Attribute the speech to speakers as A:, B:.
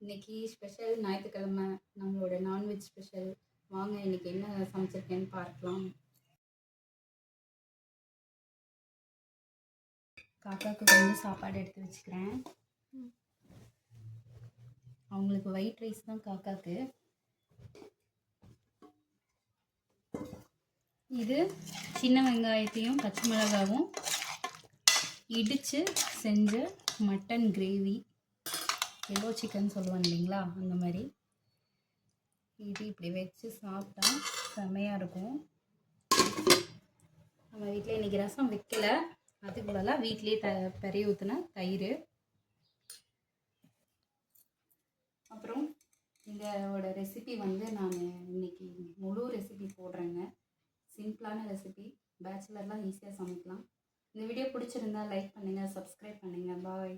A: இன்னைக்கு ஸ்பெஷல் ஞாயிற்றுக்கிழமை நம்மளோட நான்வெஜ் ஸ்பெஷல். வாங்க இன்னைக்கு என்ன சமைச்சிருக்கேன்னு பார்க்கலாம். காக்காவுக்கு கொஞ்சம் சாப்பாடு எடுத்து வச்சுக்கிறேன். அவங்களுக்கு ஒயிட் ரைஸ் தான் காக்காவுக்கு. இது சின்ன வெங்காயத்தையும் பச்சை மிளகாவும் இடித்து செஞ்ச மட்டன் கிரேவி, எல்லோ சிக்கன் சொல்லுவாங்க இல்லைங்களா, அந்த மாதிரி. இது இப்படி வச்சு சாப்பிட்டா செம்மையாக இருக்கும். நம்ம வீட்டில் இன்றைக்கி ரசம் வைக்கல, அதுக்கு பதிலாக வீட்லேயே பெரிய ஊற்றின தயிர். அப்புறம் இதோட ரெசிபி வந்து நான் இன்னைக்கு முழு ரெசிபி போடுறேங்க. சிம்பிளான ரெசிபி, பேச்சுலர்லாம் ஈஸியாக சமைக்கலாம். இந்த வீடியோ பிடிச்சிருந்தா லைக் பண்ணுங்கள், சப்ஸ்கிரைப் பண்ணுங்கள். பாய்.